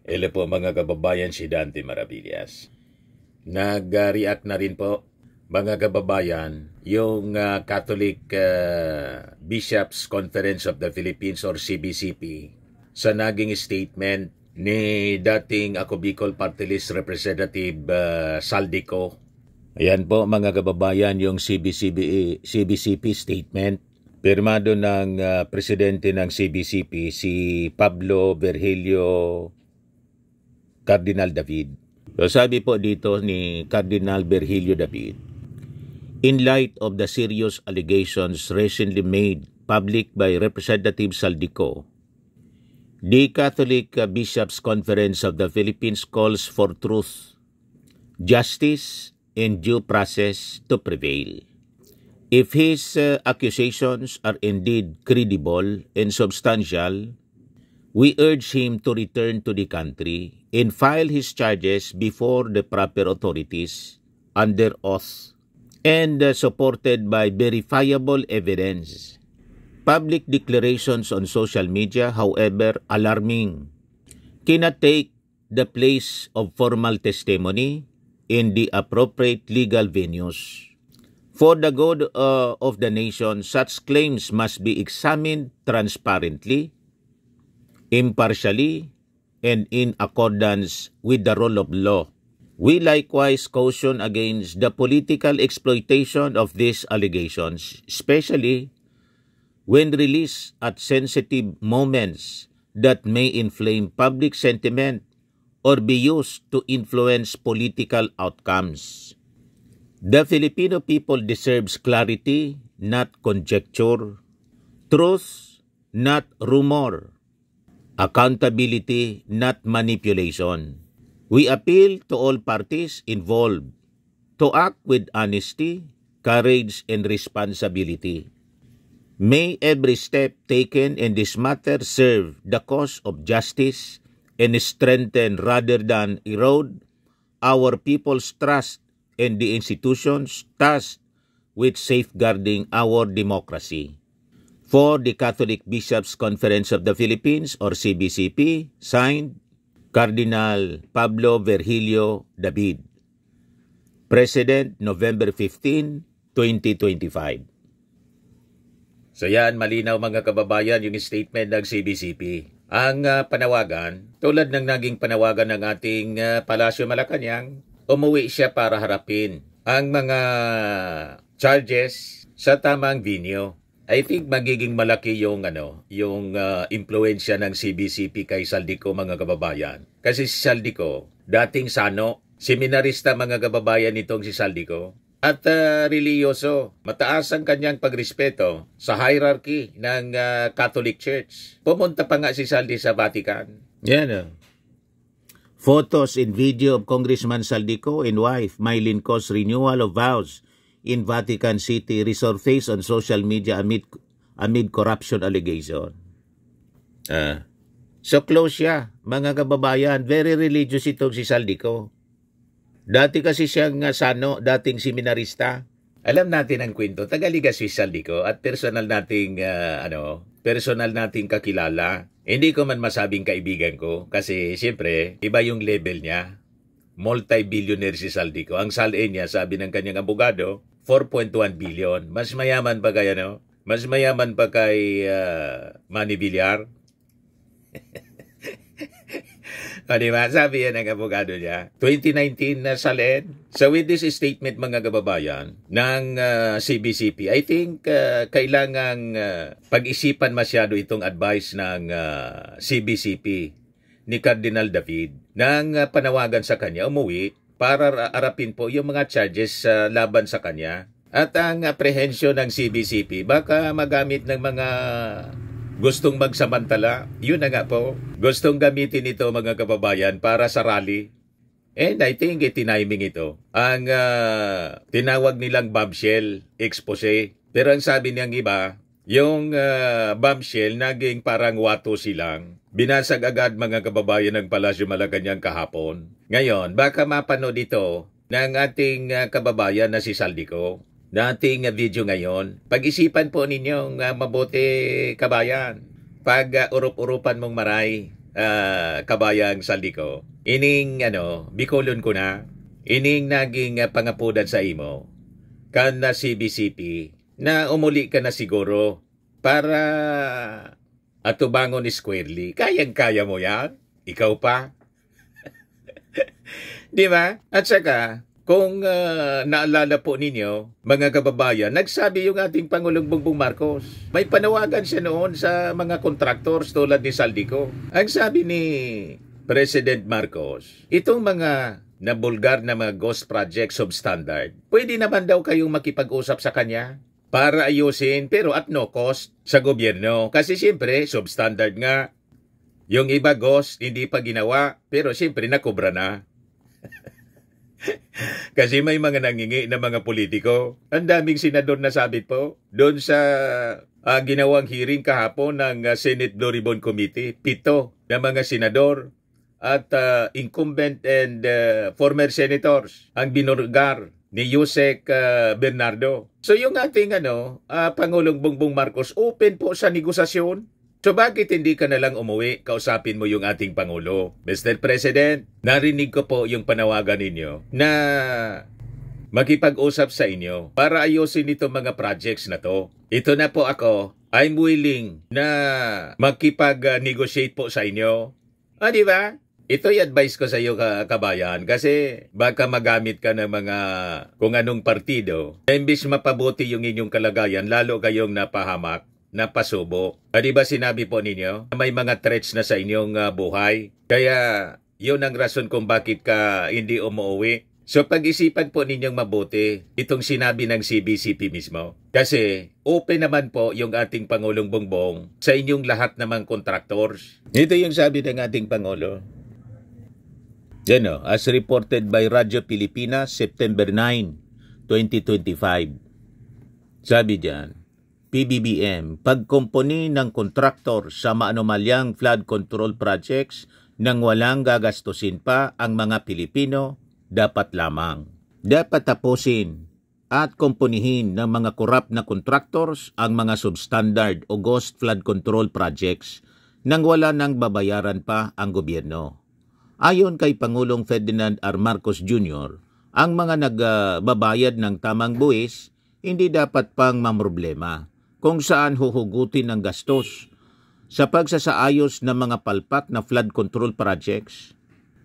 Hello po mga kababayan, si Dante Maravillas. Nag-react na rin po mga kababayan yung Catholic Bishops Conference of the Philippines or CBCP sa naging statement ni dating Ako Bicol Party List Representative Saldico. Ayan po mga kababayan yung CBCP statement. Pirmado ng presidente ng CBCP si Pablo Virgilio Cardinal David. So sabi po dito ni Cardinal Virgilio David, in light of the serious allegations recently made public by Representative Saldico, the Catholic Bishops' Conference of the Philippines calls for truth, justice, and due process to prevail. If his accusations are indeed credible and substantial, we urge him to return to the country and file his charges before the proper authorities under oath and supported by verifiable evidence. Public declarations on social media, however alarming, cannot take the place of formal testimony in the appropriate legal venues. For the good of the nation, such claims must be examined transparently, impartially, and in accordance with the rule of law. We likewise caution against the political exploitation of these allegations, especially when released at sensitive moments that may inflame public sentiment or be used to influence political outcomes. The Filipino people deserves clarity, not conjecture, truth, not rumor, accountability, not manipulation. We appeal to all parties involved to act with honesty, courage, and responsibility. May every step taken in this matter serve the cause of justice and strengthen rather than erode our people's trust in the institutions tasked with safeguarding our democracy. For the Catholic Bishops' Conference of the Philippines or CBCP, signed Cardinal Pablo Virgilio David. President, November 15, 2025. So yan, malinaw mga kababayan yung statement ng CBCP. Ang panawagan, tulad ng naging panawagan ng ating Palasyo Malacanang, umuwi siya para harapin ang mga charges sa tamang venue. I think magiging malaki yung impluwensya ng CBCP kay Saldico mga kababayan. Kasi si Saldico, dating sano, seminarista mga kababayan nitong si Saldico. At religyoso, mataas ang kanyang pagrespeto sa hierarchy ng Catholic Church. Pumunta pa nga si Saldi sa Vatican. Yan. Photos and video of Congressman Saldico and wife Mylene Cos renewal of vows in Vatican City resurface on social media amid corruption allegation. So close siya, mga kababayan. Very religious itong si Saldico. Dati kasi siyang sano, dating seminarista. Alam natin ang kwento, tagaliga si Saldico at personal nating kakilala. Hindi ko man masabing kaibigan ko kasi siyempre iba yung level niya. Multi-billionaire si Saldico. Ang salin niya, sabi ng kanyang abogado, 4.1 billion. Mas mayaman pa kay Mas mayaman pa kay Manny Villar. Diba? Sabi yan ng abogado niya. 2019 na salin. So with this statement mga kababayan ng CBCP, I think kailangang pag-isipan masyado itong advice ng CBCP ni Cardinal David nang panawagan sa kanya umuwi para arapin po yung mga charges laban sa kanya. At ang apprehension ng CBCP baka magamit ng mga gustong magsamantala. Yun na nga po. Gustong gamitin ito mga kababayan para sa rally. And I think tiniming ito. Ang tinawag nilang bombshell expose. Pero ang sabi niyang iba, yung bombshell naging parang wato silang. Binasag agad mga kababayan ng Palasyo Malacanang kahapon. Ngayon, baka mapanood ito ng ating kababayan na si Saldico. Dating video ngayon, pag-isipan po ninyong mabuti kabayan. Pag urup-urupan mong maray, kabayang Saldico. Ining Bicolon ko na, ining naging pangapudan sa imo, kan na CBCP, na umuli ka na siguro para atubangon ni squarely. Kayang-kaya mo yan? Ikaw pa? Di ba? At saka, kung naalala po ninyo, mga kababayan, nagsabi yung ating Pangulong Bongbong Marcos. May panawagan siya noon sa mga contractors tulad ni Saldico. Ang sabi ni President Marcos, itong mga nabulgar na mga ghost project substandard, pwede naman daw kayong makipag-usap sa kanya para ayusin pero at no cost sa gobyerno. Kasi siyempre, substandard nga. Yung iba ghost, hindi pa ginawa, pero siyempre nakubra na. Kasi may mga nangingi na mga politiko. Ang daming senador na sabit po doon sa ginawang hearing kahapon ng Senate Blue Ribbon Committee. 7 na mga senador at incumbent and former senators ang binurgar ni Yusek Bernardo. So yung ating Pangulong Bongbong Marcos open po sa negosasyon. So bakit hindi ka na lang umuwi, kausapin mo yung ating Pangulo? Mr. President, narinig ko po yung panawagan ninyo na makipag-usap sa inyo para ayusin itong mga projects na to. Ito na po ako, I'm willing na makipag-negotiate po sa inyo. Di ba? Ito yung advice ko sa iyo, kabayan, kasi baka magamit ka ng mga kung anong partido. Imbis mapabuti yung inyong kalagayan, lalo kayong napahamak. Napasubo. Di ba sinabi po ninyo, may mga threats na sa inyong buhay? Kaya yun ang rason kung bakit ka hindi umuwi. So pag-isipan po ninyong mabuti itong sinabi ng CBCP mismo. Kasi open naman po yung ating Pangulong Bongbong sa inyong lahat namang contractors. Ito yung sabi ng ating Pangulo. As reported by Radyo Pilipinas, September 9, 2025. Sabi diyan, PBBM, pagkumpuni ng kontraktor sa maanumalyang flood control projects nang walang gagastusin pa ang mga Pilipino, dapat lamang. Dapat tapusin at kumpunihin ng mga korap na contractors ang mga substandard o ghost flood control projects nang wala nang babayaran pa ang gobyerno. Ayon kay Pangulong Ferdinand R. Marcos Jr., ang mga nagbabayad ng tamang buwis hindi dapat pang mamroblema kung saan huhugutin ang gastos sa pagsasaayos ng mga palpak na flood control projects.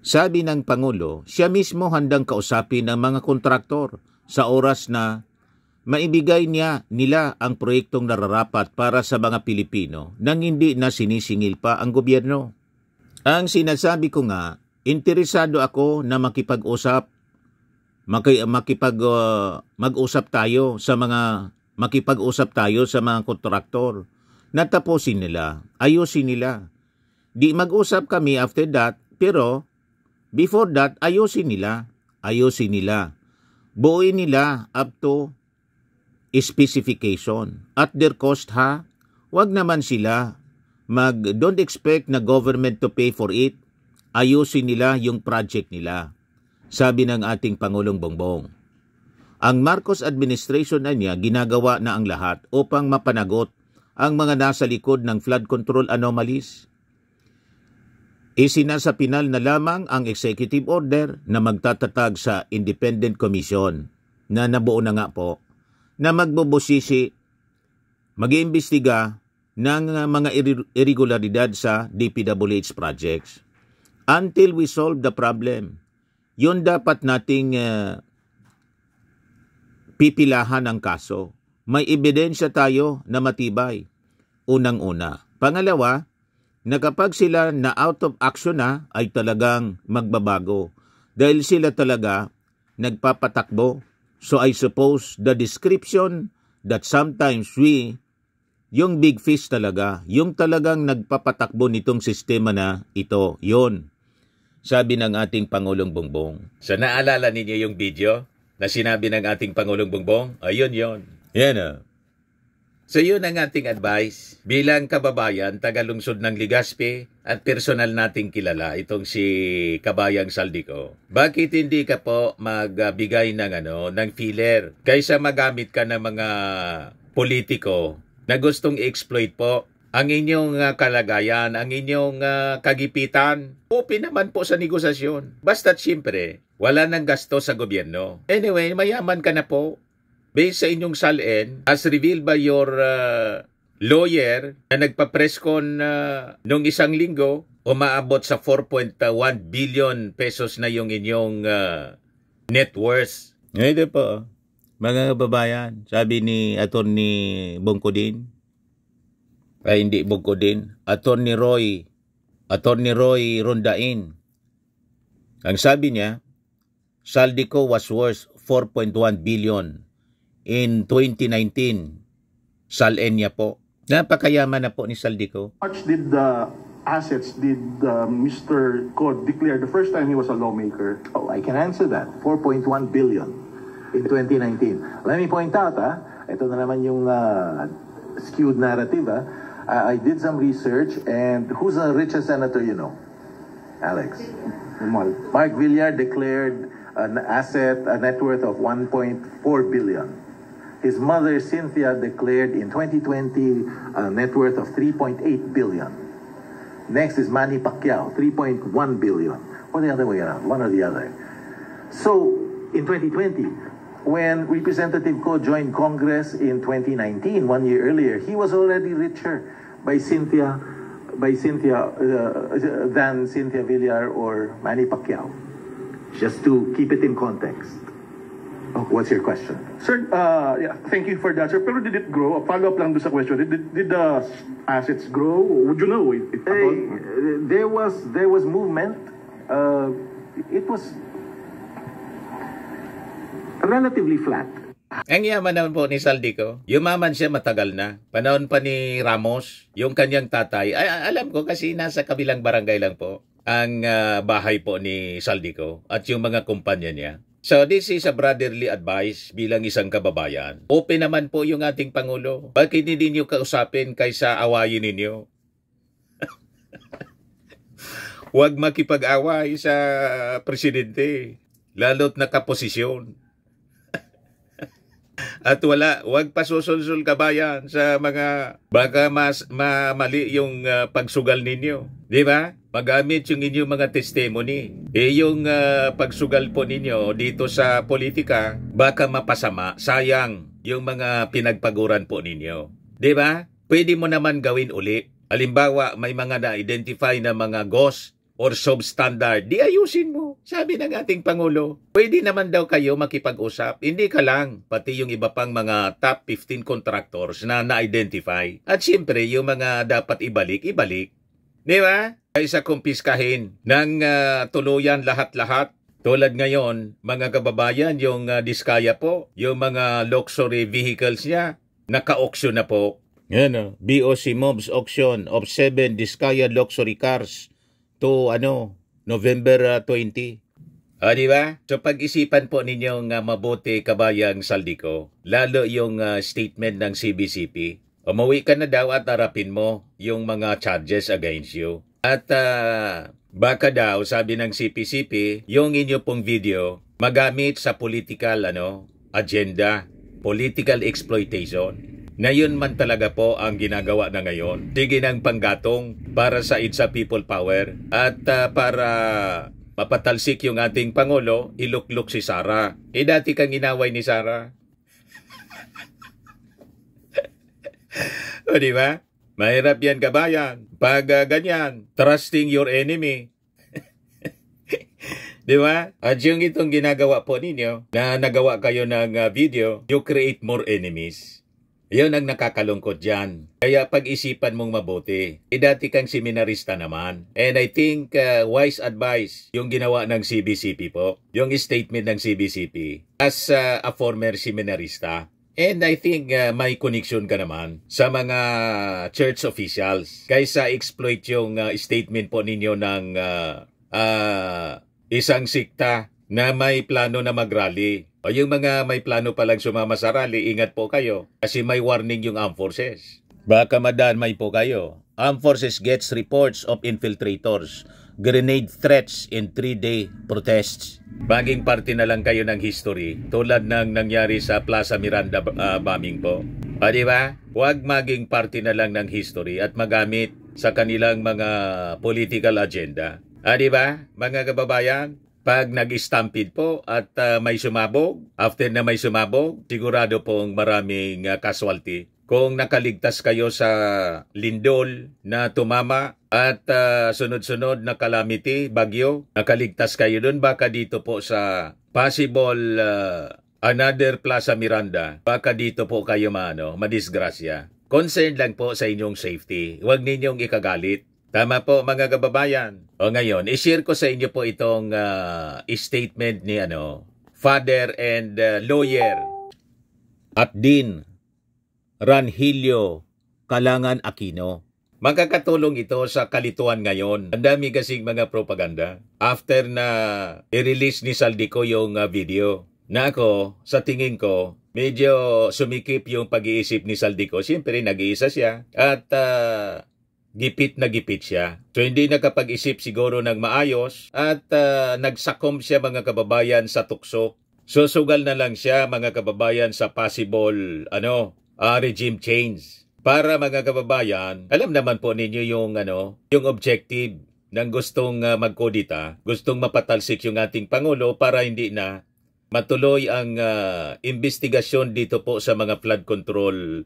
Sabi ng Pangulo, siya mismo handang kausapin ang mga kontraktor sa oras na maibigay nila ang proyektong nararapat para sa mga Pilipino nang hindi na sinisingil pa ang gobyerno. Ang sinasabi ko nga, interesado ako na mag-usap tayo sa mga kontraktor. Natapusin nila, ayusin nila. Di mag-usap kami after that, pero before that, ayusin nila. Buuin nila up to specification. At their cost wag naman sila don't expect na government to pay for it. Ayusin nila yung project nila. Sabi ng ating Pangulong Bongbong. Ang Marcos administration na niya ginagawa na ang lahat upang mapanagot ang mga nasa likod ng flood control anomalies. Isinasa pinal na lamang ang executive order na magtatatag sa independent commission na nabuo na nga po na magbubusisi, mag-iimbestiga ng mga irregularidad sa DPWH projects. Until we solve the problem, yun dapat nating pipilahan ang kaso. May ebidensya tayo na matibay. Unang-una. Pangalawa, na kapag sila na out of action na, ay talagang magbabago. Dahil sila talaga nagpapatakbo. So I suppose the description that sometimes yung big fish talaga, yung talagang nagpapatakbo nitong sistema na ito, yon. Sabi ng ating Pangulong Bongbong. So naalala ninyo yung video na sinabi ng ating Pangulong Bongbong? Ayun yon. Yan. So yun ang ating advice bilang kababayan, taga-lungsod ng Legazpi at personal nating kilala itong si Kabayang Saldico. Bakit hindi ka po magbigay ng filler kaysa magamit ka ng mga politiko na gustong i-exploit po ang inyong kalagayan, ang inyong kagipitan. Open naman po sa negosasyon. Basta't siyempre, wala nang gasto sa gobyerno. Anyway, mayaman ka na po. Based sa inyong salin, as revealed by your lawyer na nagpa-press con nung isang linggo, umaabot sa 4.1 billion pesos na yung inyong net worth. Ngayon po, mga kababayan, sabi ni Attorney Bongkodin, ay hindi Bongkodin, Attorney Roy Rondain. Ang sabi niya, Saldico was worth 4.1 billion in 2019. Salin niya po. Napakayaman na po ni Saldico. How much did the assets did Mr. Cod declare the first time he was a lawmaker? Oh, I can answer that. 4.1 billion in 2019. Let me point out, ito na naman yung skewed narrative. I did some research, and who's the richest senator you know? Alex. Mark Villar declared a net worth of 1.4 billion. His mother, Cynthia, declared in 2020 a net worth of 3.8 billion. Next is Manny Pacquiao, 3.1 billion. Or the other way around, one or the other. So, in 2020, when Representative Ko joined Congress in 2019, 1 year earlier, he was already richer by Cynthia than Cynthia Villar or Manny Pacquiao. Just to keep it in context. What's your question? Sir, yeah, thank you for that, sir. Pero did it grow? Follow up lang doon sa question. Did the assets grow? Would you know? There was movement. It was relatively flat. Ang yaman naman po ni Saldico, yumaman siya matagal na. Panahon pa ni Ramos, yung kanyang tatay. Ay, alam ko kasi nasa kabilang barangay lang po ang bahay po ni Saldico at yung mga kumpanya niya. So this is a brotherly advice bilang isang kababayan. Open naman po yung ating Pangulo. Bakit hindi niyo kausapin kaysa awayin ninyo? Huwag makipag-away sa presidente, lalo't nakaposisyon. At huwag pasusulsul kabayan sa mga baka mas mali yung pagsugal ninyo. Di ba? Magamit yung inyong mga testimony. Yung pagsugal po ninyo dito sa politika, baka mapasama, sayang yung mga pinagpaguran po ninyo. Di ba? Pwede mo naman gawin uli. Halimbawa, may mga na-identify na mga ghost or substandard, di ayusin mo. Sabi ng ating Pangulo, pwede naman daw kayo makipag-usap. Hindi ka lang, pati yung iba pang mga top 15 contractors na na-identify. At siyempre, yung mga dapat ibalik. Di ba? Kaysa kumpiskahin ng tuluyan lahat-lahat. Tulad ngayon, mga kababayan, yung Diskaya po, yung mga luxury vehicles niya, naka-auction na po. Yan, BOC Mobs Auction of 7 Diskaya luxury cars to November 20. Di ba? So pag-isipan po ninyong mabuti kabayang Saldico, lalo yung statement ng CBCP. Umuwi ka na daw at harapin mo yung mga charges against you. At baka daw, sabi ng CPCP, yung inyo pong video magamit sa political agenda, political exploitation. Na yun man talaga po ang ginagawa na ngayon. Sige ng panggatong para sa It's a People Power at para mapatalsik yung ating Pangulo, ilukluk si Sara. Dati kang inaway ni Sara. O diba? Mahirap yan kabayan. Pag ganyan, trusting your enemy. Diba? At yung itong ginagawa po ninyo, na nagawa kayo ng video, you create more enemies. Yun ang nakakalungkot dyan. Kaya pag-isipan mong mabuti. Dati kang seminarista naman. And I think wise advice yung ginawa ng CBCP po. Yung statement ng CBCP as a former seminarista. And I think may connection ka naman sa mga church officials. Kaysa exploit yung statement po ninyo ng isang sikta na may plano na mag-rally. O yung mga may plano palang sumama sa rally, ingat po kayo. Kasi may warning yung Armed Forces. Baka madamay po kayo. Armed Forces gets reports of infiltrators, grenade threats in 3-day protests. Baging parte na lang kayo ng history tulad ng nangyari sa Plaza Miranda bombing po. O di ba? Huwag maging parte na lang ng history at magamit sa kanilang mga political agenda. Di ba, mga kababayan? Pag nag-stampede po at may sumabog, after na may sumabog, sigurado pong maraming casualty. Kung nakaligtas kayo sa lindol na tumama at sunod-sunod na calamity, bagyo, nakaligtas kayo dun, baka dito po sa possible another Plaza Miranda, baka dito po kayo madisgrasya. Concern lang po sa inyong safety. Huwag ninyong ikagalit. Tama po, mga kababayan. O ngayon, i-share ko sa inyo po itong statement ni father and lawyer at Dean Ranhilio Calangan Aquino. Magkakatulong ito sa kalituan ngayon. Ang dami kasing mga propaganda. After na i-release ni Saldico yung video, na ako, sa tingin ko, medyo sumikip yung pag-iisip ni Saldico. Siyempre, nag-iisa siya. At gipit na gipit siya. So hindi nakapag-isip siguro ng maayos at nagsakom siya, mga kababayan, sa tukso. So sugal na lang siya, mga kababayan, sa possible regime change. Para, mga kababayan, alam naman po ninyo yung objective ng gustong magkodita, gustong mapatalsik yung ating Pangulo para hindi na matuloy ang investigasyon dito po sa mga flood control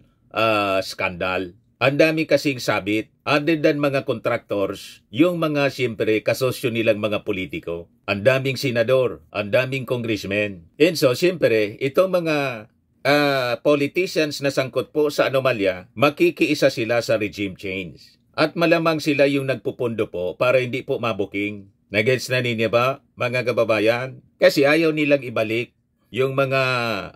scandal. Ang dami kasing sabit, other than mga contractors, yung mga siyempre kasosyo nilang mga politiko. Ang daming senador, ang daming congressmen. And so, siyempre, itong mga politicians na sangkot po sa anomalya, makikiisa sila sa regime change. At malamang sila yung nagpupundo po para hindi po mabuking. Nagets na ninyo ba, mga kababayan? Kasi ayaw nilang ibalik yung mga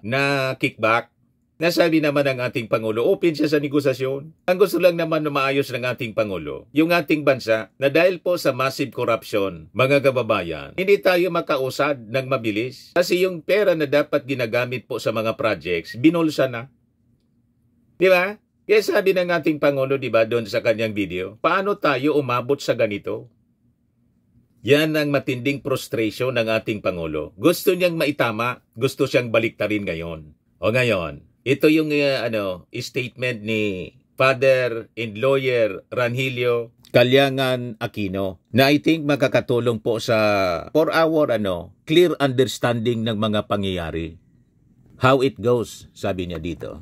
na-kickback. Nasabi naman ng ating Pangulo, open siya sa negosasyon. Ang gusto lang naman na maayos ng ating Pangulo, yung ating bansa, na dahil po sa massive corruption, mga kababayan, hindi tayo makausad ng mabilis. Kasi yung pera na dapat ginagamit po sa mga projects, binulsa na. Di ba? Kaya sabi ng ating Pangulo, di ba, doon sa kanyang video, paano tayo umabot sa ganito? Yan ang matinding frustration ng ating Pangulo. Gusto niyang maitama, gusto siyang baliktarin ngayon. O ngayon, ito yung statement ni Father and Lawyer Ranhilio Calangan Aquino na I think makakatulong po for our clear understanding ng mga pangyayari. How it goes, sabi niya dito.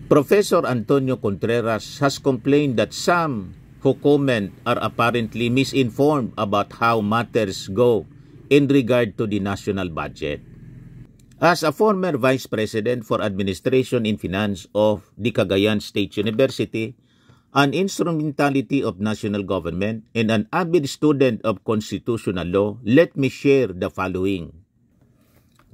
Professor Antonio Contreras has complained that some who comment are apparently misinformed about how matters go in regard to the national budget. As a former Vice President for Administration and Finance of the Cagayan State University, an instrumentality of national government, and an avid student of constitutional law, let me share the following.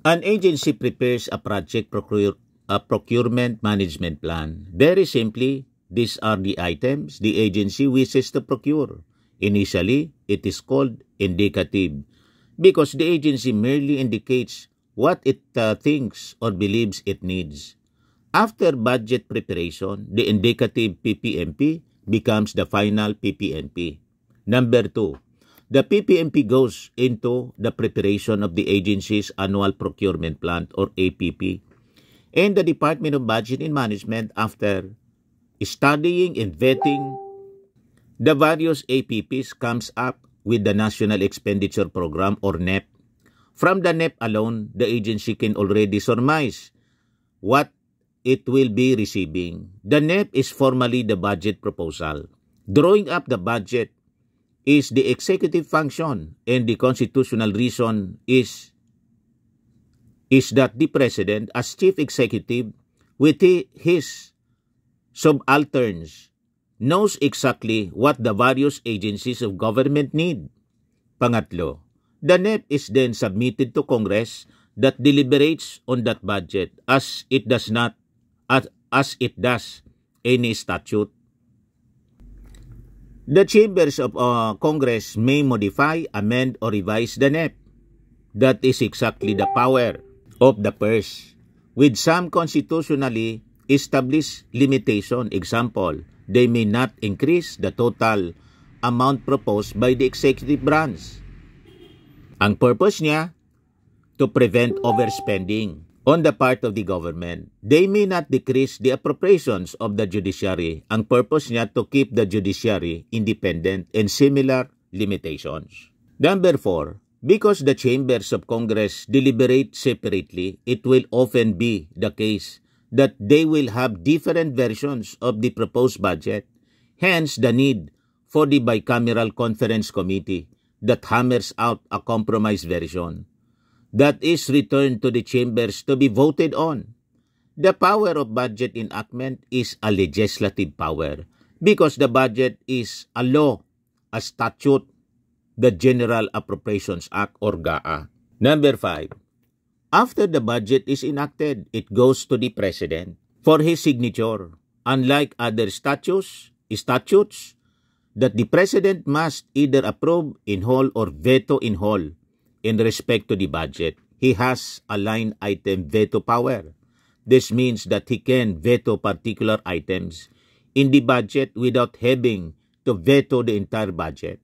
An agency prepares a project procurement management plan. Very simply, these are the items the agency wishes to procure. Initially, it is called indicative because the agency merely indicates what it thinks or believes it needs. After budget preparation, the indicative PPMP becomes the final PPNP. Number 2, the PPMP goes into the preparation of the agency's annual procurement plan or APP. And the Department of Budget and Management, after studying and vetting the various APPs, comes up with the National Expenditure Program or NEP. From the NEP alone, the agency can already surmise what it will be receiving. The NEP is formally the budget proposal. Drawing up the budget is the executive function, and the constitutional reason is that the President, as Chief Executive, with his subalterns, knows exactly what the various agencies of government need. Pangatlo, the NEP is then submitted to Congress that deliberates on that budget as it does any statute. The chambers of Congress may modify, amend, or revise the NEP. That is exactly the power of the purse. With some constitutionally established limitation, example, they may not increase the total amount proposed by the executive branch. Ang purpose niya, to prevent overspending. on the part of the government. They may not decrease the appropriations of the judiciary. Ang purpose niya to keep the judiciary independent and similar limitations. Number 4, because the chambers of Congress deliberate separately, it will often be the case that they will have different versions of the proposed budget. Hence, the need for the bicameral conference committee that hammers out a compromise version that is returned to the chambers to be voted on. The power of budget enactment is a legislative power because the budget is a law, a statute, the General Appropriations Act or GAA. Number 5, after the budget is enacted, it goes to the President for his signature. Unlike other statutes that the President must either approve in whole or veto in whole in respect to the budget, he has a line item veto power. This means that he can veto particular items in the budget without having to veto the entire budget.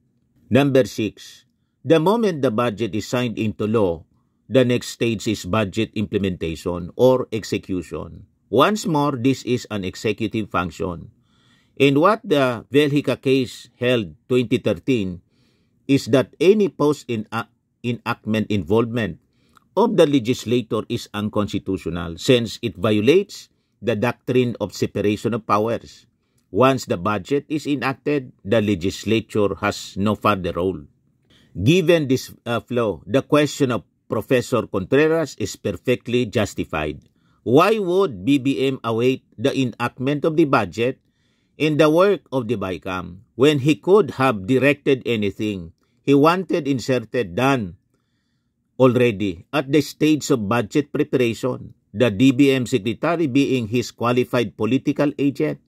Number 6, the moment the budget is signed into law, the next stage is budget implementation or execution. Once more, this is an executive function. And what the Velhica case held 2013 is that any post-enactment involvement of the legislator is unconstitutional since it violates the doctrine of separation of powers. Once the budget is enacted, the legislature has no further role. Given this flow, the question of Professor Contreras is perfectly justified. Why would BBM await the enactment of the budget in the work of the BICAM when he could have directed anything he wanted inserted done already at the stage of budget preparation, the DBM secretary being his qualified political agent?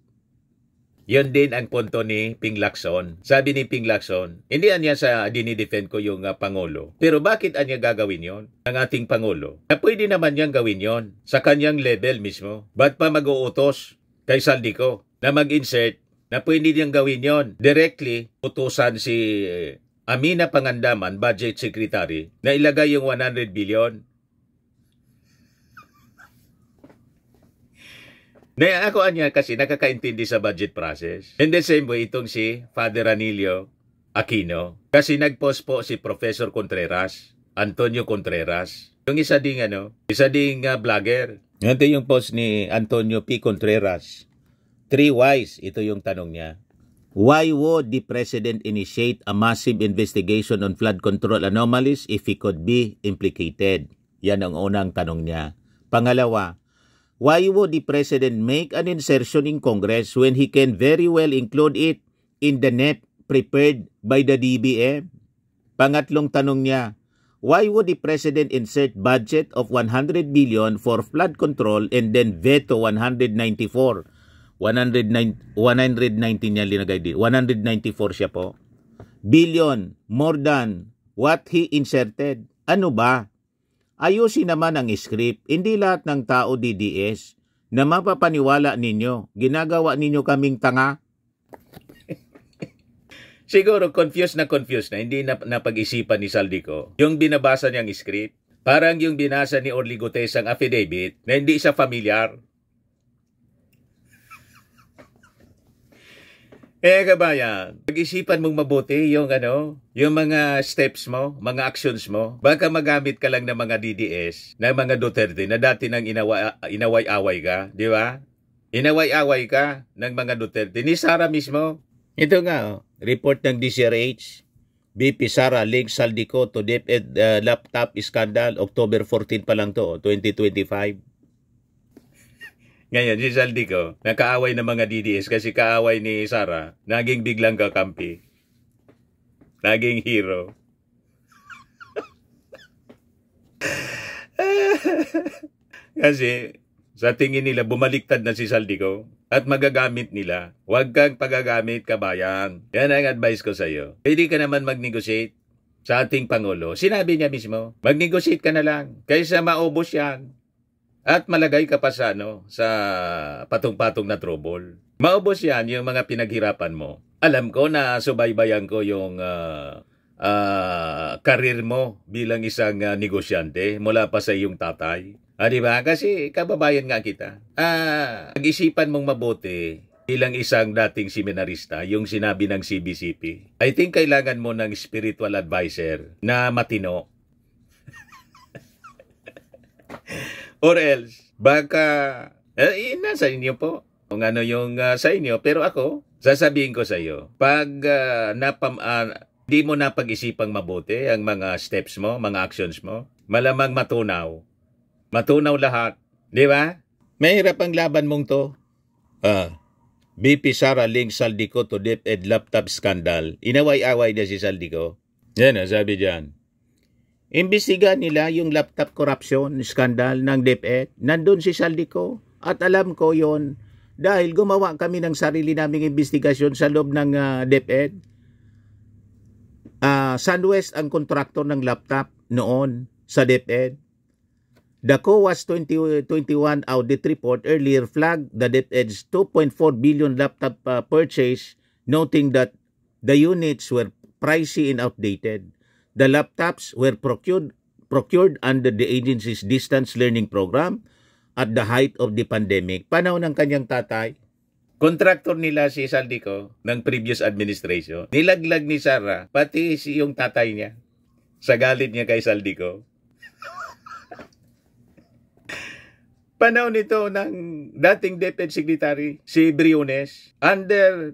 Yun din ang punto ni Ping Lacson. Sabi ni Ping Lacson, hindi niya sa dinidefend ko yung Pangulo. Pero bakit niya gagawin yon ang ating Pangulo? Na pwede naman niyang gawin yon sa kanyang level mismo. Ba't pa mag-uutos kay Saldico na mag-insert na pwede niyang gawin yon directly? Utusan si Amina Pangandaman, Budget Secretary, na ilagay yung 100 billion. Na ako anya kasi nakakaintindi sa budget process. And the same way, itong si Father Anilio Aquino. Kasi nag-post po si Professor Contreras, Antonio Contreras. Yung isa ding vlogger. Ito yung post ni Antonio P. Contreras. 3 whys, ito yung tanong niya. Why would the President initiate a massive investigation on flood control anomalies if he could be implicated? Yan ang unang tanong niya. Pangalawa, why would the President make an insertion in Congress when he can very well include it in the NEP prepared by the DBM? Pangatlong tanong niya, why would the President insert budget of 100 billion for flood control and then veto 119 niya linagay din. 194 siya po. Billion, more than what he inserted. Ano ba? Ayusin naman ang script. Hindi lahat ng tao DDS na mapapaniwala ninyo. Ginagawa ninyo kaming tanga. Siguro confused na. Hindi na napag-isipan ni Saldico. Yung binabasa niyang script, parang yung binasa ni Orly Gutes ang affidavit na hindi siya familiar. Kabayan, pag-isipan mong mabuti yung mga steps mo, mga actions mo. Baka magamit ka lang ng mga DDS, ng mga Duterte na dati nang inaway-away ka, di ba? Inaway-away ka ng mga Duterte. Ni Sara mismo. Ito nga, report ng DCRH, BP Sara links Saldico to DepEd laptop scandal, October 14 pa lang to, 2025. Ngayon, si Saldico, nakaaway ng mga DDS kasi kaaway ni Sara, naging biglang kakampi. Naging hero. Kasi, sa tingin nila, bumaliktad na si Saldico at magagamit nila. Huwag kang pagagamit, kabayan. Yan ang advice ko sa iyo. Pwede ka naman mag-negotiate sa ating Pangulo. Sinabi niya mismo, mag-negotiate ka na lang kaysa maubos yan. At malagay ka pa sa patong-patong na trouble. Maubos yan yung mga pinaghirapan mo. Alam ko na subaybayan ko yung karir mo bilang isang negosyante mula pa sa iyong tatay. Di ba? Kasi kababayan nga kita. Pag-isipan mong mabuti bilang isang dating seminarista, yung sinabi ng CBCP. I think kailangan mo ng spiritual advisor na matino. Or else, baka, nasa inyo po. Kung ano yung sa inyo. Pero ako, sasabihin ko sa iyo, pag di mo na pag-isipang mabuti ang mga steps mo, mga actions mo, malamang matunaw. Matunaw lahat. Di ba? Mahirap ang laban mong to. BP Sara link Saldico to DepEd laptop scandal. Inaway-away na si Saldico. Yan sabi dyan. Imbestiga nila yung laptop corruption scandal ng DepEd. Nandun si Saldico. At alam ko yon dahil gumawa kami ng sarili naming investigasyon sa loob ng DepEd. Sunwest ang kontraktor ng laptop noon sa DepEd. The COA's 2021 audit report earlier flagged the DepEd's 2.4 billion laptop purchase, noting that the units were pricey and outdated. The laptops were procured under the agency's distance learning program at the height of the pandemic. Panahon ng kanyang tatay. Kontraktor nila si Saldico ng previous administration. Nilaglag ni Sara, pati yung tatay niya. Sa galit niya kay Saldico. Panahon nito ng dating DepEd Secretary, si Briones, under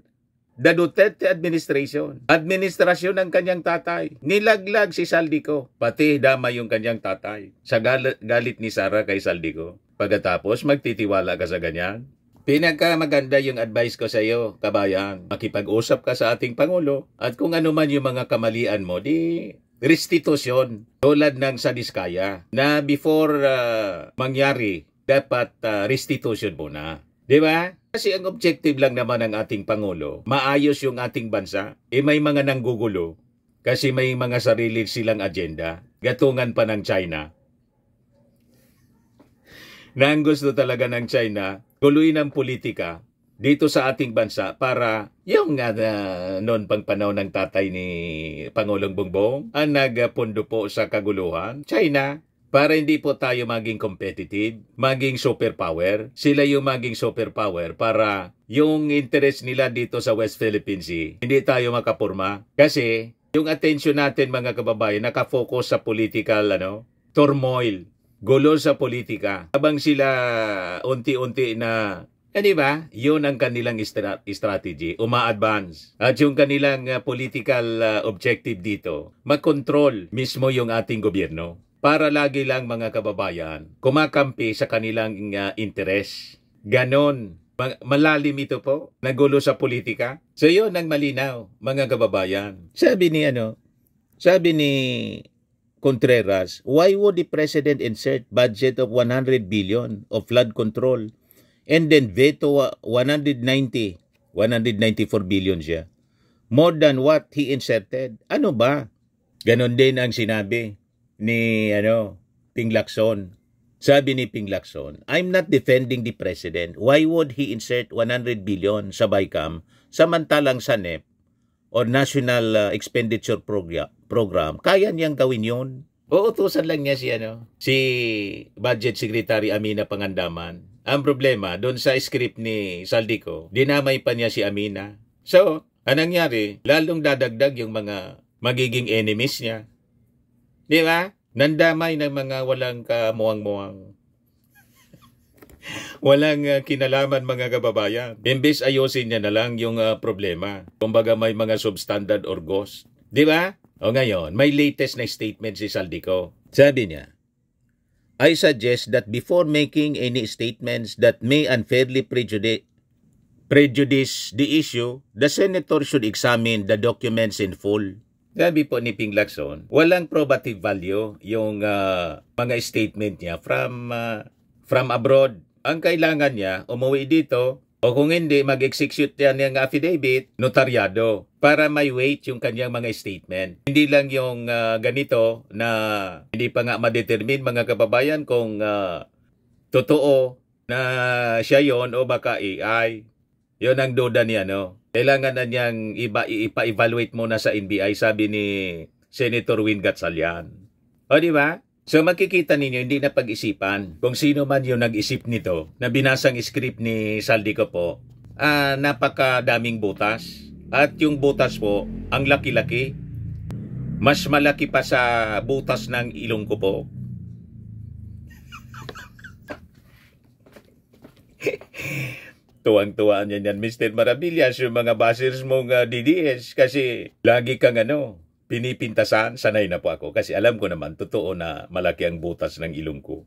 the Duterte administration. Administrasyon ng kanyang tatay. Nilaglag si Saldico, pati dama yung kanyang tatay. Sa galit ni Sara kay Saldico. Pagkatapos, magtitiwala ka sa ganyan. Pinagkamaganda yung advice ko sa iyo, kabayan. Makipag-usap ka sa ating Pangulo at kung ano man yung mga kamalian mo, di restitusyon. Tulad ng sa Diskaya na before mangyari, dapat restitution muna. Di ba? Kasi ang objective lang naman ng ating Pangulo, maayos yung ating bansa. May mga nanggugulo kasi may mga sarili silang agenda. Gatungan pa ng China. Na ang gusto talaga ng China, guluhin ang politika dito sa ating bansa para yung noon pang panahon ng tatay ni Pangulong Bongbong ang nagpundo po sa kaguluhan, China. Para hindi po tayo maging competitive, maging superpower. Sila yung maging superpower para yung interest nila dito sa West Philippine Sea, hindi tayo makapurma. Kasi yung attention natin mga kababayan, nakafocus sa political turmoil, gulo sa politika. Habang sila unti-unti na, di ba? Yun ang kanilang strategy, uma-advance. At yung kanilang political objective dito, mag-control mismo yung ating gobyerno. Para lagi lang mga kababayan, kumakampi sa kanilang interes. Ganon. Malalim ito po, nagulo sa politika. So yun ang malinaw, mga kababayan. Sabi ni Contreras, why would the President insert budget of 100 billion of flood control and then veto 194 billion siya? More than what he inserted. Ano ba? Ganon din ang sinabi ni Ping Lacson. Sabi ni Ping Lacson, I'm not defending the President. Why would he insert 100 billion sa BICAM samantalang sa NEP or National Expenditure Program, kaya niyang gawin yun. Uutusan lang niya si Budget Secretary Amina Pangandaman. Ang problema, doon sa script ni Saldico, dinamay pa niya si Amina. So, anong nangyari? Lalong dadagdag yung mga magiging enemies niya. Di ba? Nandamay ng mga walang kamuang-muang. Walang kinalaman mga kababayan. Imbes ayusin niya na lang yung problema. Kumbaga may mga substandard or ghost. Di ba? O ngayon, may latest na statement si Saldico. Sabi niya, I suggest that before making any statements that may unfairly prejudice the issue, the Senator should examine the documents in full. Sabi po ni Ping Lacson, walang probative value yung mga statement niya from abroad. Ang kailangan niya, umuwi dito, o kung hindi, mag-execute yan ng affidavit, notaryado, para may weight yung kanyang mga statement. Hindi lang yung ganito na hindi pa nga ma-determine mga kababayan kung totoo na siya yon o baka AI. Yun ang duda niya, Kailangan na niyang ipa-evaluate muna sa NBI, sabi ni Senator Win Gatchalian. O di ba? So makikita ninyo, hindi na pag-isipan kung sino man yung nag-isip nito na binasang script ni Saldico po, napakadaming butas. At yung butas po, ang laki-laki. Mas malaki pa sa butas ng ilong ko po. Tuwang-tuwaan yan, Mr. Maravillas, yung mga bashers mong DDS kasi lagi kang pinipintasan. Sanay na po ako kasi alam ko naman, totoo na malaki ang butas ng ilong ko.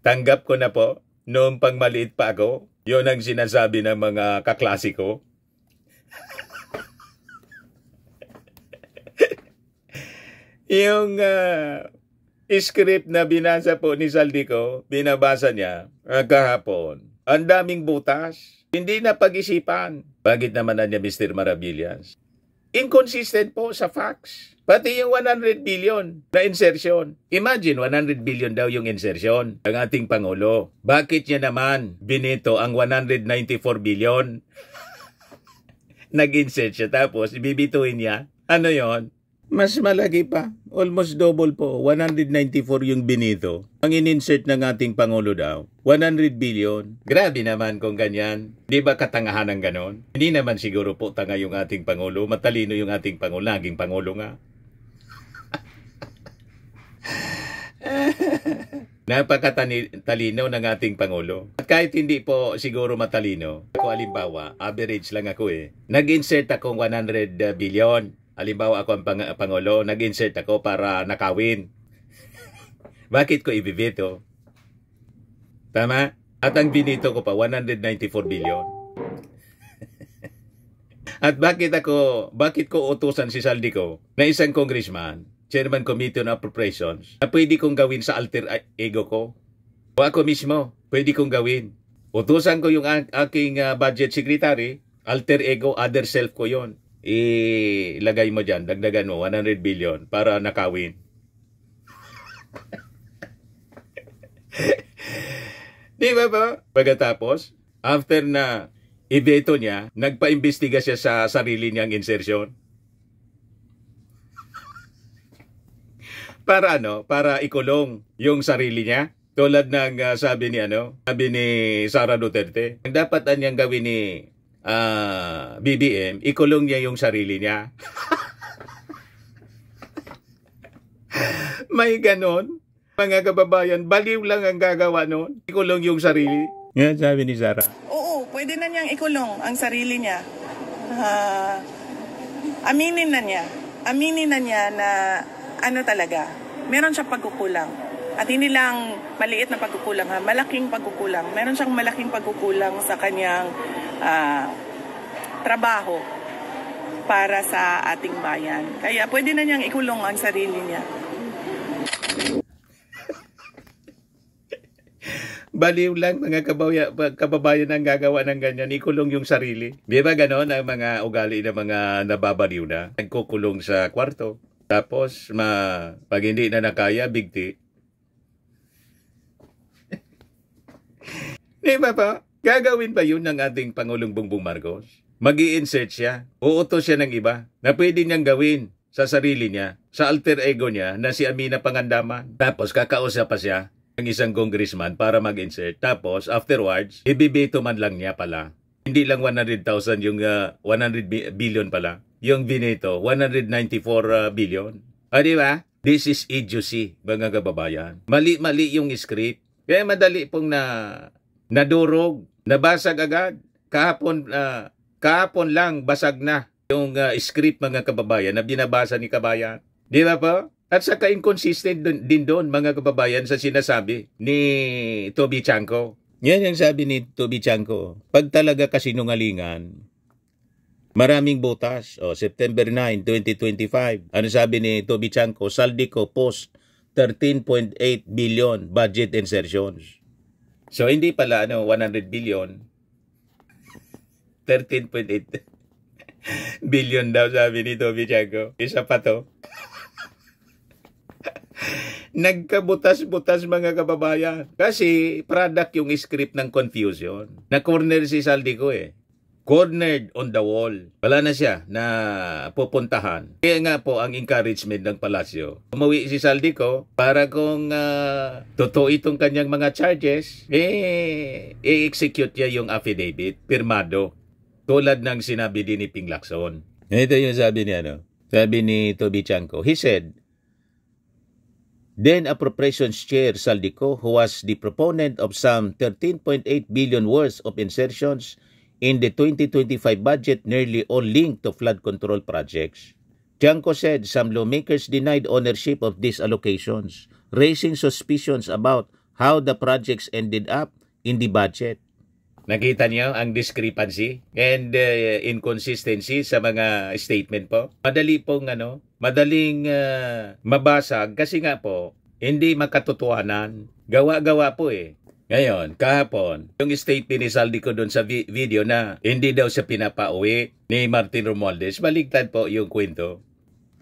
Tanggap ko na po, noong pang maliit pa ako, yun ang sinasabi ng mga kaklase ko. Yung script na binasa po ni Saldico, binabasa niya kahapon. Ang daming butas. Hindi na pag-isipan. Bakit naman na niya, Mr. Maravillas? Inconsistent po sa facts. Pati yung 100 billion na insertion. Imagine, 100 billion daw yung insertion ng ating Pangulo. Bakit niya naman binito ang 194 billion? Nag-insert siya tapos bibituin niya. Ano yon? Mas malaki pa. Almost double po. 194 yung binito. Ang in-insert ng ating Pangulo daw, 100 billion. Grabe naman kung ganyan. Di ba katangahan ng ganon? Hindi naman siguro po tanga yung ating Pangulo. Matalino yung ating Pangulo. Naging Pangulo nga. Napakatalino ng ating Pangulo. At kahit hindi po siguro matalino, ako halimbawa, average lang ako nag-insert akong 100 billion. Halimbawa ako ang Pangulo, nag-insert ako para nakawin. Bakit ko ibibito? Tama? At ang binito ko pa, 194 billion. At bakit ko utusan si Saldico na isang congressman, Chairman Committee on Appropriations, na pwede kong gawin sa alter ego ko? O ako mismo, pwede kong gawin. Utusan ko yung aking budget secretary, alter ego, other self ko yon. Ilagay mo dyan, dagdagan mo, 100 billion para nakawin. Di ba ba? Pagkatapos, after na ibeto niya, nagpa-imbestiga siya sa sarili niyang insertion. Para para ikulong yung sarili niya. Tulad ng sabi ni Sara Duterte. Ang dapat niyang gawin ni BBM, ikulong niya yung sarili niya. May ganon. Mga kababayan, baliw lang ang gagawa nun. Ikulong yung sarili. Yan, sabi ni Sara. Oo, pwede na niyang ikulong ang sarili niya. Aminin na niya na talaga, meron siyang pagkukulang. At hindi lang maliit na pagkukulang, malaking pagkukulang. Meron siyang malaking pagkukulang sa kanyang trabaho para sa ating bayan. Kaya pwede na niyang ikulong ang sarili niya. Baliw lang mga kababayan ang gagawa ng ganyan, ikulong yung sarili. Di ba ganon ang mga ugali ng mga nababaliw na? Nagkukulong sa kwarto. Tapos, pag hindi na nakaya, bigti. Di ba pa? Gagawin pa yun ng ating Pangulong Bongbong Marcos? Mag-i-insert siya. Uutos siya ng iba na pwede niyang gawin sa sarili niya, sa alter ego niya na si Amina Pangandaman. Tapos, kakausap pa siya ng isang congressman para mag-insert. Tapos, afterwards, ibibito man lang niya pala. Hindi lang 100,000 yung 100 billion pala. Yung binito, 194 billion. Di ba? This is idiocy, mga kababayan. Mali-mali yung script. Kaya madali pong nadurog, nabasag agad. Kahapon lang, basag na yung script, mga kababayan, na binabasa ni Kabayan. Di ba po? At saka inconsistent din doon, mga kababayan, sa sinasabi ni Toby Chanco. Yan yung sabi ni Toby Chanco. Pag talaga kasinungalingan, maraming butas. September 9, 2025. Ano sabi ni Toby Chanco? Saldico post 13.8 billion budget insertions. So, hindi pala 100 billion. 13.8 billion daw sabi ni Toby Chanco. Isa pa to. Nagkabutas-butas, mga kababayan. Kasi product yung script ng confusion. Na corner si Saldico cornered on the wall. Wala na siya na pupuntahan. Kaya nga po ang encouragement ng palasyo. Umuwi si Saldico para kung totoo itong kanyang mga charges, i-execute niya yung affidavit, pirmado. Tulad ng sinabi din ni Ping Lacson. Ito yung sabi niya, no? Sabi ni Toby Chanco. He said, then Appropriations Chair Saldico, who was the proponent of some 13.8 billion worth of insertions in the 2025 budget, nearly all linked to flood control projects. Chanco said some lawmakers denied ownership of these allocations, raising suspicions about how the projects ended up in the budget. Nakita niyo ang discrepancy and inconsistency sa mga statement po? Madaling mabasag kasi nga po, hindi makatotohanan. Gawa-gawa po eh. Ngayon, kahapon, yung statement ni Saldico doon sa video na hindi daw siya pinapauwi ni Martin Romualdez, baligtad po yung kwento.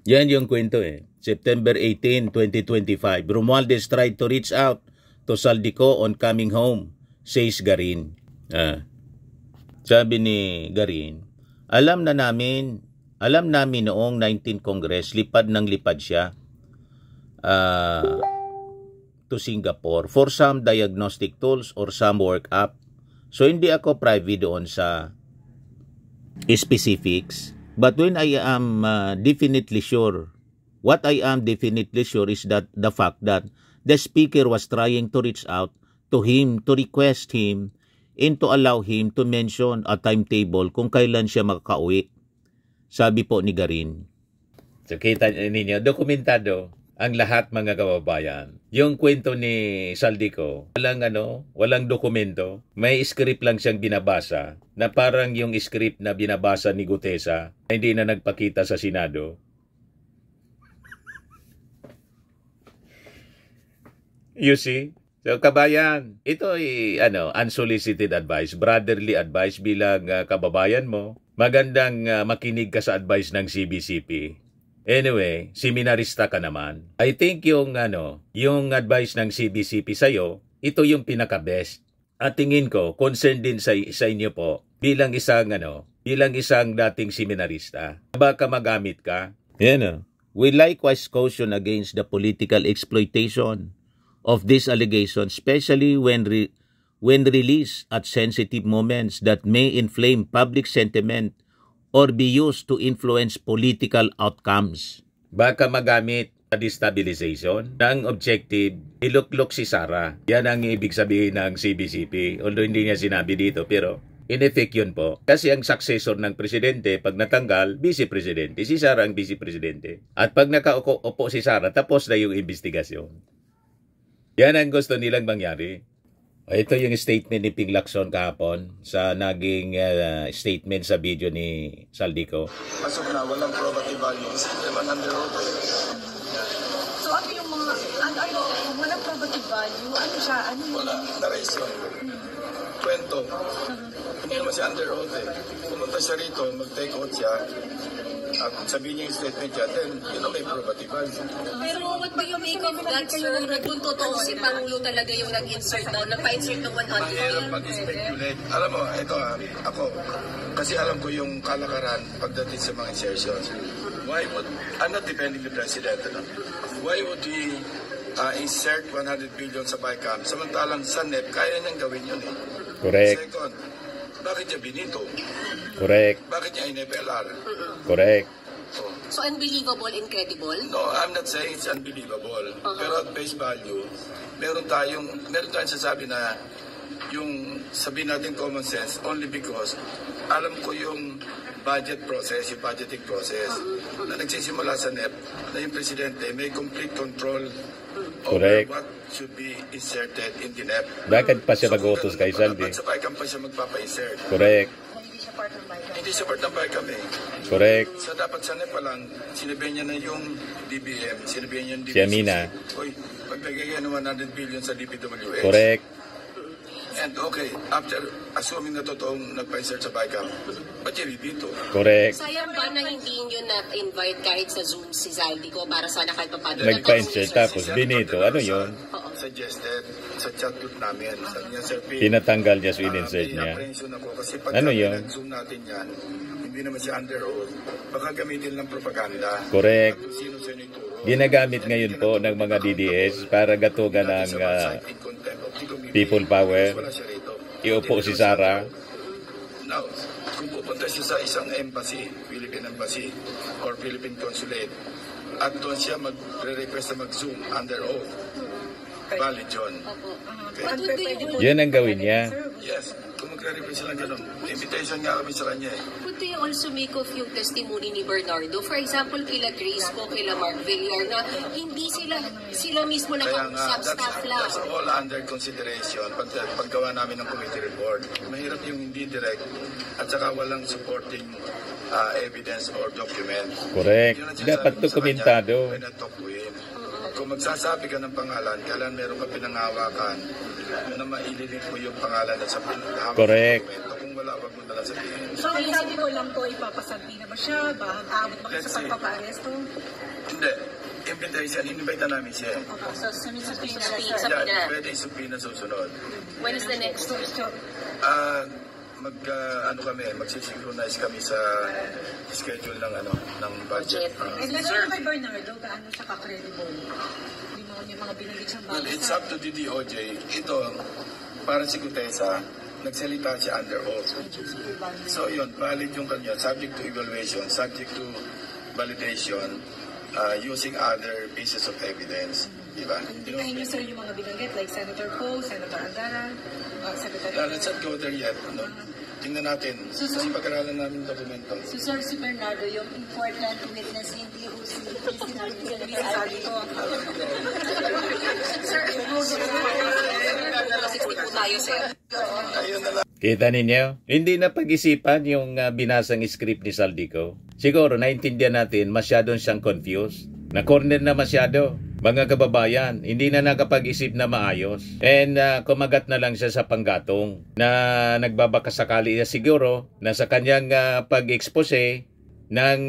Yan yung kwento eh. September 18, 2025, Romualdez tried to reach out to Saldico on coming home, says Garin. Sabi ni Garin, alam namin noong 19 Congress, lipad siya to Singapore for some diagnostic tools or some workup. So hindi ako private doon sa specifics. But when I am definitely sure, what I am definitely sure is that the fact that the speaker was trying to reach out to him, to request him, and to allow him to mention a timetable kung kailan siya makakauwi. Sabi po ni Garin. So kita ninyo, dokumentado ang lahat mga kababayan. Yung kwento ni Saldico, walang dokumento. May script lang siyang binabasa na parang yung script na binabasa ni Gutesa na hindi na nagpakita sa Senado. You see? So kabayan, ito ay unsolicited advice, brotherly advice bilang kababayan mo. Magandang makinig ka sa advice ng CBCP. Anyway, seminarista ka naman. I think yung advice ng CBCP sa'yo, ito yung pinaka-best. At tingin ko, concern din sa inyo po, bilang isang dating seminarista. Baka magamit ka. We likewise caution against the political exploitation of this allegation, especially when released at sensitive moments that may inflame public sentiment or be used to influence political outcomes. Baka magamit sa destabilization ng objective, iluklok si Sara. Yan ang ibig sabihin ng CBCP. Although hindi niya sinabi dito, pero in effect yun po. Kasi ang successor ng presidente, pag natanggal, vice-presidente. Si Sara ang vice-presidente. At pag nakaupo si Sara, tapos na yung investigasyon. Yan ang gusto nilang mangyari. Ito yung statement ni Ping Lacson kahapon sa naging statement sa video ni Saldico. Pasok na, walang probative value. Kasi naman under oath. So ano yung mga, walang probative value? Ano siya? Wala, na-raise yun. Kwento. Hindi naman siya under oath eh. Pumunta siya rito, mag-take out siya. At sabihin niya yung statement niya, then may probative value. Pero what do you make of that, sir? Kung totoo si Pangulo talaga yung nag-insert daw, nagpa-insert ng 100 Mahirap million. mag-speculate. Alam mo, ito ako, kasi alam ko yung kalakaran pagdating sa mga insertions. I'm not defending the President. Why would he insert 100 billion sa BICAM? Samantalang sa NEP, kaya niyang gawin yun eh. Correct. Second, bakit niya binito? Correct. Bakit niya in-FLR? Correct. So unbelievable, incredible? No, I'm not saying it's unbelievable. Pero at face value, meron tayong sasabi na yung sabihin natin common sense only because alam ko yung budget process, yung budgeting process na nagsisimula sa NEP na yung presidente may complete control over what should be inserted in the NEP. Bakit pa siya mag-utos kay Saldi? At sa BICAM pa siya magpapa-insert. Correct. Hindi siya part ng BICAM eh. Correct. So dapat sa NEP pa lang, sinabihan niya na yung DBM, sinabihan niya yung DBM. Si Amina. Uy, magbigay ka ng 100 billion sa DPWH. Correct. And okay, after assuming na totoong nagpa-insert sa BICAM, ba't yung dito? Correct. Sayang ba na hindi nyo na-invite kahit sa Zoom si Zaldico para sana kahit pa paano Nagpa-insert tapos binito. Ano yun? Suggested sa chat group namin. Sabi niya, Sir P, Tinatanggal niya sa in-insert niya. apprehension ako kasi pag Ano yun? nag-zoom natin yan, hindi naman siya under oath, baka gamitin lang propaganda. Correct. Kung sino siya nito. Ginagamit ngayon po ng mga DDS para gatugan ng people power. Wala siya rito. Iupo si Sara. Now, kung pupunta siya sa isang embassy, Philippine Embassy or Philippine Consulate, at doon siya magre-request na mag-zoom under oath, valid yun. Okay. Yan ang gawin niya. Yes, kung magre-request sila ganun, invitation nga kami sa kanya eh. Could they also make of yung testimony ni Bernardo? For example, kila Grace po, kila Mark Villar, na hindi sila mismo Kaya nga, nakausap, staff lang. that's all under consideration paggawa namin ng committee report. Mahirap yung hindi direct at saka walang supporting evidence or document. Correct. Yun ang Dapat sinasabi ko sa dokumentado. kanya when I talk to him. Kung magsasabi ka ng pangalan, kailan meron ka pinanghawakan na maililink mo yung pangalan at sa pinaghawakan Correct. ng dokumento. Kung wala, wag mo nalang sabihin. So, sabi ko lang to, ipapasabi na ba siya? Aabot ba kayo Let's sa see. pagpapa-aresto? Hindi. Invitation, invite na namin siya. So, sunod sa pina. Sabi na. Pwede isupin na susunod. When is the next? Magsisynchronize kami sa schedule ng budget. And lalo kay Bernardo, gaano siya ka-credible? Yung mga binigit siyang Well, bagay it's up to the DOJ. Ito, para si Gutesa, nagsalita siya under oath. So yun, valid yung kanya, subject to evaluation, subject to validation, using other pieces of evidence. Diba? Tingnan niyo sir yung mga binanggit, like Senator Poe, Senator Angara, Secretary... Let's not go there yet. Tingnan natin. Kasi pag-aralan namin yung dokumento. So sir, si Bernardo, yung important witness, hindi ho si sinabi ko. Sir, tayo, sir. Ayun na lang. Kita ninyo? Hindi na pag-isipan yung binasang script ni Zaldico. Siguro, naintindihan natin, masyadong siyang confused. Na-corner na masyado. Mga kababayan, hindi na nakapag-isip na maayos. And kumagat na lang siya sa panggatong na nagbabakasakali niya siguro na sa kanyang pag-expose ng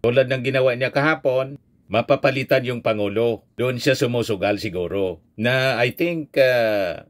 tulad ng ginawa niya kahapon, mapapalitan yung Pangulo. Doon siya sumusugal siguro. Na I think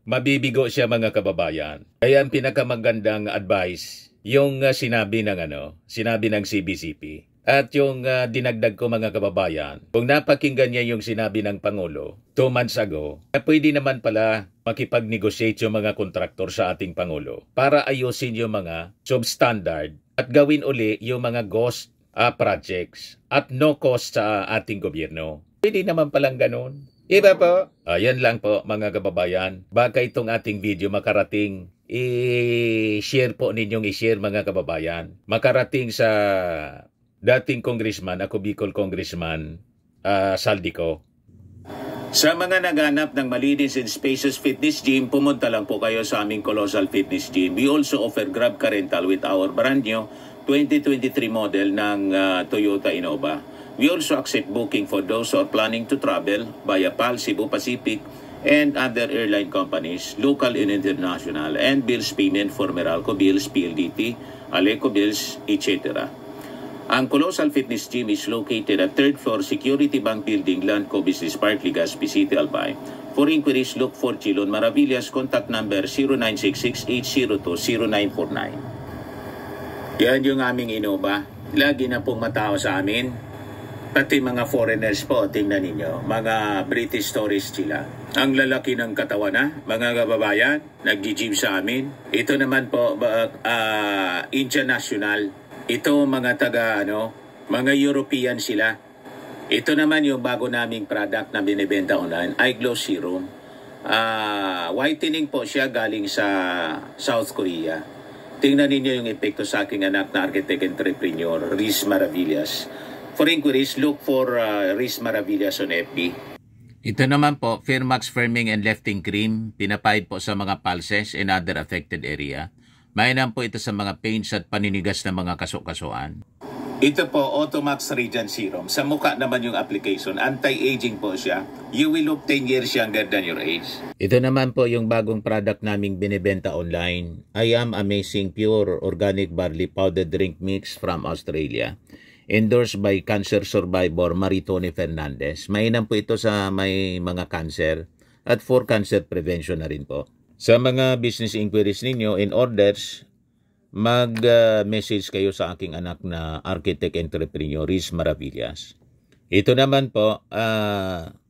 mabibigo siya mga kababayan. Kaya ang pinakamagandang advice, yung sinabi ng CBCP. At yung dinagdag ko mga kababayan, kung napakinggan niya yung sinabi ng Pangulo 2 months ago, pwede naman pala makipag-negotiate yung mga kontraktor sa ating Pangulo para ayusin yung mga substandard at gawin uli yung mga ghost projects at no cost sa ating gobyerno. Pwede naman palang ganun. Iba po? Ayan lang po mga kababayan. Baka itong ating video makarating, i-share po ninyong i-share mga kababayan. Makarating sa dating congressman, ako Bicol Congressman Zaldico. Sa mga naghanap ng malinis and spacious fitness gym, pumunta lang po kayo sa aming Colossal Fitness Gym. We also offer Grab Car Rental with our brand new 2023 model ng Toyota Innova. We also accept booking for those who are planning to travel via PAL, Cebu Pacific, and other airline companies, local and international, and bills payment for Meralco Bills, PLDT, Aleco Bills, etc. Ang Colossal Fitness Gym is located at 3rd floor Security Bank Building, Landco Business Park, Legazpi City, Albay. For inquiries, look for Chilon Maravillas. Contact number 0966-802-0949. Yan yung aming Innova. Lagi na pong matao sa amin. Pati mga foreigners po, tingnan ninyo. Mga British tourists sila. Ang lalaki ng katawan na, mga kababayan, nag-gym sa amin. Ito naman po, international. Ito mga mga European sila. Ito naman yung bago naming product na binibenta online, Eye Glow Serum. Whitening po siya galing sa South Korea. Tingnan ninyo yung epekto sa aking anak na architect entrepreneur, Riz Maravillas. For inquiries, look for Riz Maravillas on FB. Ito naman po, Firmax Firming and Lifting Cream, pinapahid po sa mga pulses and other affected area. Mainam po ito sa mga pains at paninigas ng mga kaso-kasuan. Ito po, Automax Radiant Serum. Sa mukha naman yung application. Anti-aging po siya. You will look 10 years younger than your age. Ito naman po yung bagong product naming binibenta online. I Am Amazing Pure Organic Barley Powder Drink Mix from Australia. Endorsed by cancer survivor Maritone Fernandez. Mainam po ito sa may mga cancer at for cancer prevention na rin po. Sa mga business inquiries ninyo in orders, mag-message kayo sa aking anak na architect entrepreneur Riz Maravillas. Ito naman po,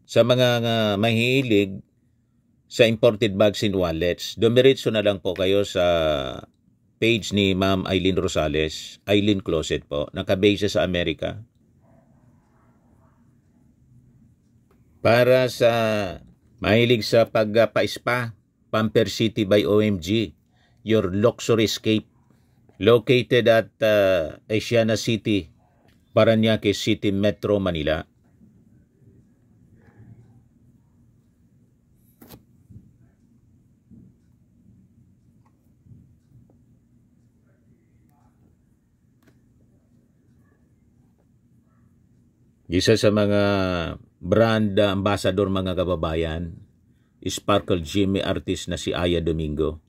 sa mga mahilig sa imported bags and wallets, dumiretso na lang po kayo sa page ni Ma'am Eileen Rosales, Eileen Closet po, nakabase sa Amerika. Para sa mahilig sa pagpa-spa, Pamper City by OMG, your luxury escape. Located at Asiana City, Parañaque City, Metro Manila. Isa sa mga brand ambassador mga kababayan, Sparkle Jimmy artist na si Aya Domingo.